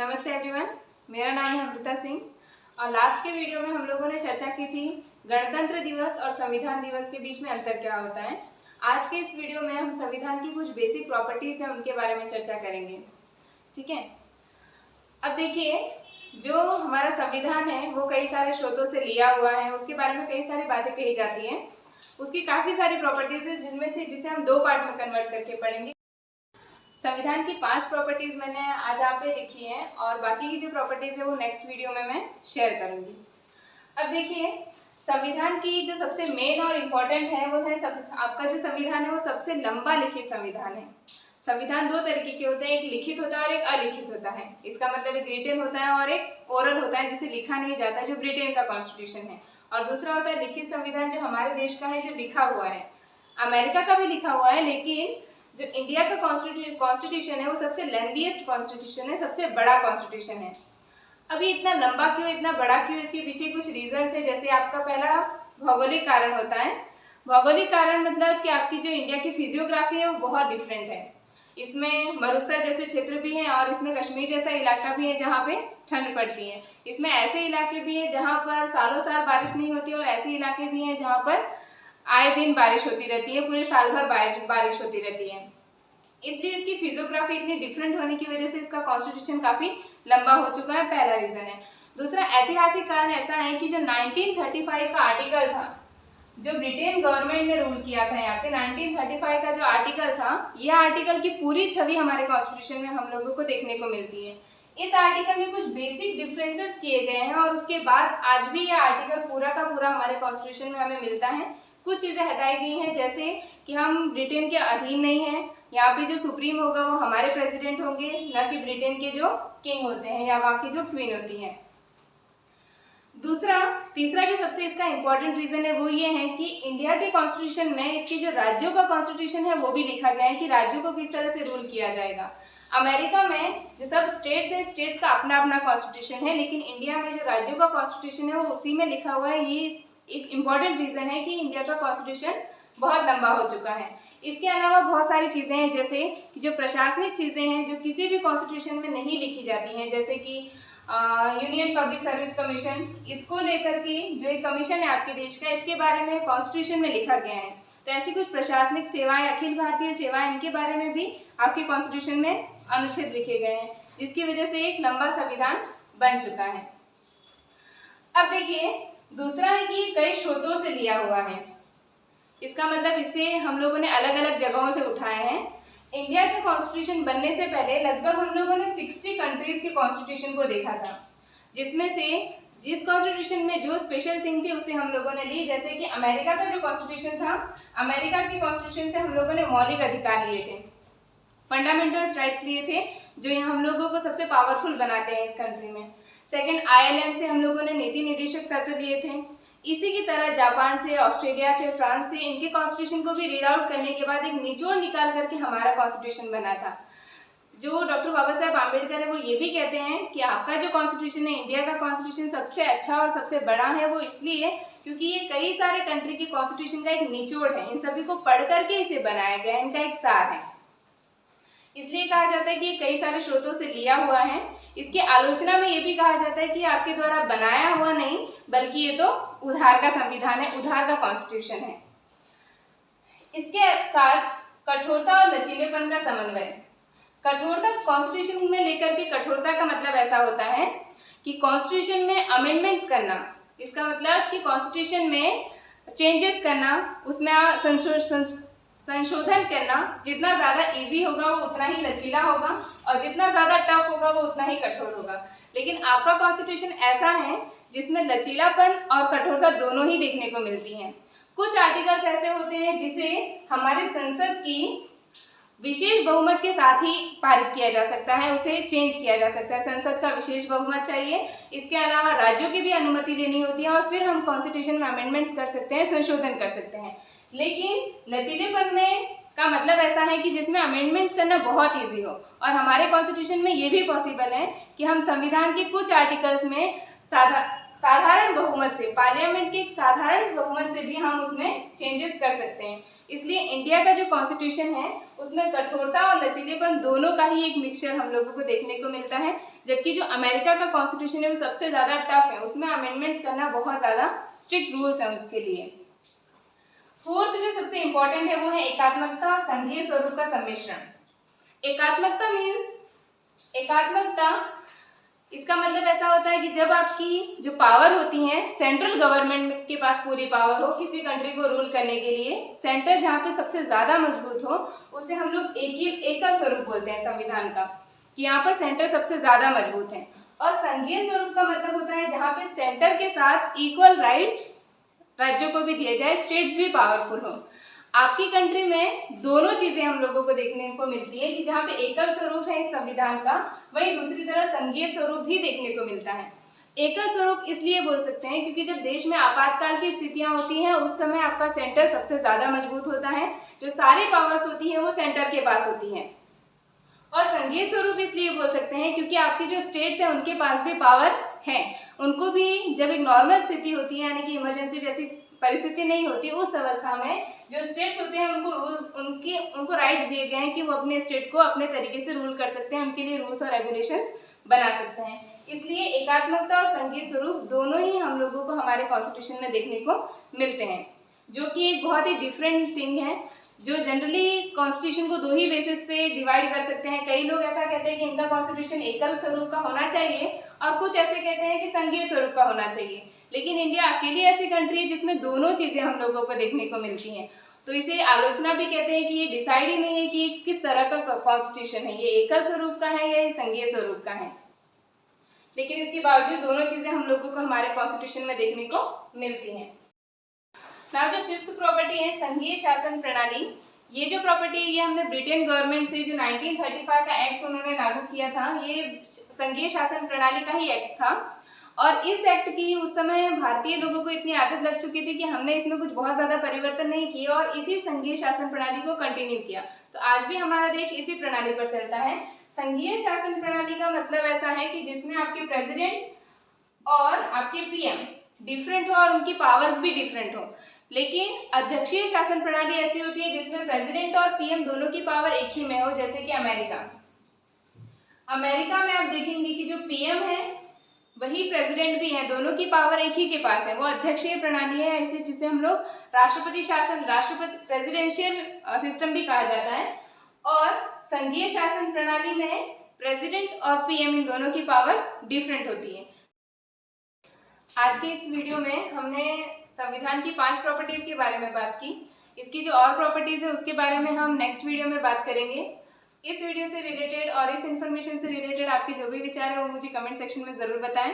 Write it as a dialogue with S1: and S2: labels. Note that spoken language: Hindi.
S1: नमस्ते एवरीवन, मेरा नाम है अमृता सिंह और लास्ट के वीडियो में हम लोगों ने चर्चा की थी गणतंत्र दिवस और संविधान दिवस के बीच में अंतर क्या होता है। आज के इस वीडियो में हम संविधान की कुछ बेसिक प्रॉपर्टीज हैं उनके बारे में चर्चा करेंगे। ठीक है, अब देखिए, जो हमारा संविधान है वो कई सारे स्रोतों से लिया हुआ है, उसके बारे में कई सारी बातें कही जाती हैं, उसकी काफ़ी सारी प्रॉपर्टीज है जिनमें से जिसे हम 2 पार्ट में कन्वर्ट करके पढ़ेंगे। संविधान की 5 प्रॉपर्टीज मैंने आज आप पे लिखी हैं और बाकी की जो प्रॉपर्टीज है वो नेक्स्ट वीडियो में मैं शेयर करूंगी। अब देखिए, संविधान की जो सबसे मेन और इम्पोर्टेंट है वो है आपका जो संविधान है वो सबसे लंबा लिखित संविधान है। संविधान 2 तरीके के होते हैं, एक लिखित होता है और एक अलिखित होता है। इसका मतलब एक रिटन होता है और एक ओरल होता है जिसे लिखा नहीं जाता, जो ब्रिटेन का कॉन्स्टिट्यूशन है। और दूसरा होता है लिखित संविधान, जो हमारे देश का है, जो लिखा हुआ है। अमेरिका का भी लिखा हुआ है, लेकिन जो इंडिया का कॉन्स्टिट्यूशन है वो सबसे लेंथीएस्ट कॉन्स्टिट्यूशन है, सबसे बड़ा कॉन्स्टिट्यूशन है। अभी इतना लंबा क्यों, इतना बड़ा क्यों, इसके पीछे कुछ रीजंस है। जैसे आपका पहला भौगोलिक कारण होता है। भौगोलिक कारण मतलब कि आपकी जो इंडिया की फिजियोग्राफी है वो बहुत डिफरेंट है। इसमें मरुस्थल जैसे क्षेत्र भी हैं और इसमें कश्मीर जैसा इलाका भी है जहाँ पे ठंड पड़ती है। इसमें ऐसे इलाके भी हैं जहाँ पर सालों साल बारिश नहीं होती और ऐसे इलाके भी हैं जहाँ पर आए दिन बारिश होती रहती है, पूरे साल भर बारिश होती रहती है। इसलिए इसकी फिजियोग्राफी इतनी डिफरेंट होने की वजह से इसका कॉन्स्टिट्यूशन काफ़ी लंबा हो चुका है, पहला रीज़न है। दूसरा ऐतिहासिक कारण ऐसा है कि जो 1935 का आर्टिकल था, जो ब्रिटेन गवर्नमेंट ने रूल किया था यहाँ पे, 1935 का जो आर्टिकल था, यह आर्टिकल की पूरी छवि हमारे कॉन्स्टिट्यूशन में हम लोगों को देखने को मिलती है। इस आर्टिकल में कुछ बेसिक डिफरेंसेस किए गए हैं और उसके बाद आज भी यह आर्टिकल पूरा का पूरा हमारे कॉन्स्टिट्यूशन में हमें मिलता है। कुछ चीज़ें हटाई गई हैं, जैसे कि हम ब्रिटेन के अधीन नहीं हैं, यहाँ पे जो सुप्रीम होगा वो हमारे प्रेसिडेंट होंगे, न कि ब्रिटेन के जो किंग होते हैं या वहाँ की जो क्वीन होती हैं। तीसरा जो सबसे इसका इम्पोर्टेंट रीज़न है वो ये है कि इंडिया के कॉन्स्टिट्यूशन में इसके जो राज्यों का कॉन्स्टिट्यूशन है वो भी लिखा गया है कि राज्यों को किस तरह से रूल किया जाएगा। अमेरिका में जो सब स्टेट्स हैं, स्टेट्स का अपना अपना कॉन्स्टिट्यूशन है, लेकिन इंडिया में जो राज्यों का कॉन्स्टिट्यूशन है वो उसी में लिखा हुआ है। ये एक इम्पॉर्टेंट रीज़न है कि इंडिया का कॉन्स्टिट्यूशन बहुत लंबा हो चुका है। इसके अलावा बहुत सारी चीज़ें हैं, जैसे कि जो प्रशासनिक चीज़ें हैं जो किसी भी कॉन्स्टिट्यूशन में नहीं लिखी जाती हैं, जैसे कि यूनियन पब्लिक सर्विस कमीशन, इसको लेकर के जो एक कमीशन है आपके देश का, इसके बारे में कॉन्स्टिट्यूशन में लिखा गया है। तो ऐसी कुछ प्रशासनिक सेवाएं, अखिल भारतीय सेवाएं, इनके बारे में भी आपके कॉन्स्टिट्यूशन में अनुच्छेद लिखे गए हैं, जिसकी वजह से एक लंबा संविधान बन चुका है। अब देखिए, दूसरा है कि कई स्रोतों से लिया हुआ है। इसका मतलब इसे हम लोगों ने अलग अलग जगहों से उठाए हैं। इंडिया के कॉन्स्टिट्यूशन बनने से पहले लगभग हम लोगों ने 60 कंट्रीज के कॉन्स्टिट्यूशन को देखा था, जिसमें से जिस कॉन्स्टिट्यूशन में जो स्पेशल थिंग थी उसे हम लोगों ने ली। जैसे कि अमेरिका का जो कॉन्स्टिट्यूशन था, अमेरिका के कॉन्स्टिट्यूशन से हम लोगों ने मौलिक अधिकार लिए थे, फंडामेंटल राइट्स लिए थे, जो ये हम लोगों को सबसे पावरफुल बनाते हैं इस कंट्री में। सेकेंड, आयरलैंड से हम लोगों ने नीति निर्देशक तत्व लिए थे। इसी की तरह जापान से, ऑस्ट्रेलिया से, फ्रांस से, इनके कॉन्स्टिट्यूशन को भी रीड आउट करने के बाद एक निचोड़ निकाल करके हमारा कॉन्स्टिट्यूशन बना था। जो डॉक्टर बाबा साहेब आम्बेडकर है वो ये भी कहते हैं कि आपका जो कॉन्स्टिट्यूशन है, इंडिया का कॉन्स्टिट्यूशन सबसे अच्छा और सबसे बड़ा है। वो इसलिए क्योंकि ये कई सारे कंट्री के कॉन्स्टिट्यूशन का एक निचोड़ है, इन सभी को पढ़ करके इसे बनाया गया है, इनका एक सार है। इसलिए कहा जाता है कि ये कई सारे स्रोतों से लिया हुआ है। इसकी आलोचना में ये भी कहा जाता है कि आपके द्वारा बनाया हुआ नहीं, बल्कि ये तो उधार का संविधान है, उधार का कॉन्स्टिट्यूशन है। इसके साथ कठोरता और लचीलेपन का समन्वय। कठोरता कॉन्स्टिट्यूशन में लेकर के, कठोरता का मतलब ऐसा होता है कि कॉन्स्टिट्यूशन में अमेंडमेंट्स करना, इसका मतलब कि कॉन्स्टिट्यूशन में चेंजेस करना, उसमें संशोधन करना जितना ज़्यादा इजी होगा वो उतना ही लचीला होगा और जितना ज़्यादा टफ होगा वो उतना ही कठोर होगा। लेकिन आपका कॉन्स्टिट्यूशन ऐसा है जिसमें लचीलापन और कठोरता दोनों ही देखने को मिलती हैं। कुछ आर्टिकल्स ऐसे होते हैं जिसे हमारे संसद की विशेष बहुमत के साथ ही पारित किया जा सकता है, उसे चेंज किया जा सकता है, संसद का विशेष बहुमत चाहिए। इसके अलावा राज्यों की भी अनुमति लेनी होती है और फिर हम कॉन्स्टिट्यूशन में अमेंडमेंट्स कर सकते हैं, संशोधन कर सकते हैं। लेकिन लचीलेपन में का मतलब ऐसा है कि जिसमें अमेंडमेंट्स करना बहुत इजी हो, और हमारे कॉन्स्टिट्यूशन में ये भी पॉसिबल है कि हम संविधान के कुछ आर्टिकल्स में साधारण बहुमत से, पार्लियामेंट के एक साधारण बहुमत से भी हम उसमें चेंजेस कर सकते हैं। इसलिए इंडिया का जो कॉन्स्टिट्यूशन है उसमें कठोरता और लचीलेपन दोनों का ही एक मिक्सचर हम लोगों को देखने को मिलता है, जबकि जो अमेरिका का कॉन्स्टिट्यूशन है वो सबसे ज़्यादा टफ है, उसमें अमेंडमेंट्स करना बहुत ज़्यादा स्ट्रिक्ट रूल्स हैं उसके लिए। फोर्थ जो सबसे इंपॉर्टेंट है वो है एकात्मकता और संघीय स्वरूप का सम्मिश्रण। एकात्मकता इसका मतलब ऐसा होता है कि जब आपकी जो पावर होती है सेंट्रल गवर्नमेंट के पास पूरी पावर हो किसी कंट्री को रूल करने के लिए, सेंटर जहाँ पे सबसे ज़्यादा मजबूत हो उसे हम लोग एकल स्वरूप बोलते हैं संविधान का, कि यहाँ पर सेंटर सबसे ज़्यादा मजबूत है। और संघीय स्वरूप का मतलब होता है जहाँ पे सेंटर के साथ इक्वल राइट्स राज्यों को भी दिए जाए, स्टेट्स भी पावरफुल हो। आपकी कंट्री में दोनों चीजें हम लोगों को देखने को मिलती है कि जहाँ पे एकल स्वरूप है इस संविधान का, वहीं दूसरी तरफ संघीय स्वरूप भी देखने को मिलता है। एकल स्वरूप इसलिए बोल सकते हैं क्योंकि जब देश में आपातकाल की स्थितियां होती हैं उस समय आपका सेंटर सबसे ज्यादा मजबूत होता है, जो सारी पावर्स होती है वो सेंटर के पास होती है। और संघीय स्वरूप इसलिए बोल सकते हैं क्योंकि आपके जो स्टेट्स हैं उनके पास भी पावर है, उनको भी जब एक नॉर्मल स्थिति होती है यानी कि इमरजेंसी जैसी परिस्थिति नहीं होती उस अवस्था में जो स्टेट्स होते हैं उनको राइट्स दिए गए हैं कि वो अपने स्टेट को अपने तरीके से रूल कर सकते हैं, उनके लिए रूल्स और रेगुलेशंस बना सकते हैं। इसलिए एकात्मकता और संघीय स्वरूप दोनों ही हम लोगों को हमारे कॉन्स्टिट्यूशन में देखने को मिलते हैं, जो कि एक बहुत ही डिफरेंट थिंग है। जो जनरली कॉन्स्टिट्यूशन को दो ही बेसिस पे डिवाइड कर सकते हैं, कई लोग ऐसा कहते हैं कि इनका कॉन्स्टिट्यूशन एकल स्वरूप का होना चाहिए और कुछ ऐसे कहते हैं कि संघीय स्वरूप का होना चाहिए, लेकिन इंडिया अकेली ऐसी कंट्री है जिसमें दोनों चीज़ें हम लोगों को देखने को मिलती हैं। तो इसे आलोचना भी कहते हैं कि ये डिसाइड ही नहीं है कि किस तरह का कॉन्स्टिट्यूशन है, ये एकल स्वरूप का है या ये संघीय स्वरूप का है, लेकिन इसके बावजूद दोनों चीज़ें हम लोगों को हमारे कॉन्स्टिट्यूशन में देखने को मिलती हैं। नाउ जो फिफ्थ प्रॉपर्टी है संघीय शासन प्रणाली, ये जो प्रॉपर्टी है ये हमने ब्रिटेन गवर्नमेंट से जो 1935 का एक्ट उन्होंने लागू किया था, ये संघीय शासन प्रणाली का ही एक्ट था। और इस एक्ट की उस समय भारतीय लोगों को इतनी आदत लग चुकी थी कि हमने इसमें कुछ बहुत ज़्यादा परिवर्तन नहीं किए और इसी संघीय शासन प्रणाली को कंटिन्यू किया। तो आज भी हमारा देश इसी प्रणाली पर चलता है। संघीय शासन प्रणाली का मतलब ऐसा है कि जिसमें आपके प्रेसिडेंट और आपके पीएम डिफरेंट हो और उनकी पावर्स भी डिफरेंट हो, लेकिन अध्यक्षीय शासन प्रणाली ऐसी होती है जिसमें प्रेसिडेंट और पीएम दोनों की पावर एक ही में हो, जैसे कि अमेरिका में आप देखेंगे कि जो पीएम है वही प्रेसिडेंट भी है, दोनों की पावर एक ही के पास है, वो अध्यक्षीय प्रणाली है, इसे जिसे हम लोग राष्ट्रपति प्रेसिडेंशियल सिस्टम भी कहा जाता है। और संघीय शासन प्रणाली में प्रेसिडेंट और पीएम इन दोनों की पावर डिफरेंट होती है। आज के इस वीडियो में हमने संविधान की 5 प्रॉपर्टीज के बारे में बात की। इसकी जो और प्रॉपर्टीज है उसके बारे में हम नेक्स्ट वीडियो में बात करेंगे। इस वीडियो से रिलेटेड और इस इन्फॉर्मेशन से रिलेटेड आपके जो भी विचार है वो मुझे कमेंट सेक्शन में ज़रूर बताएं।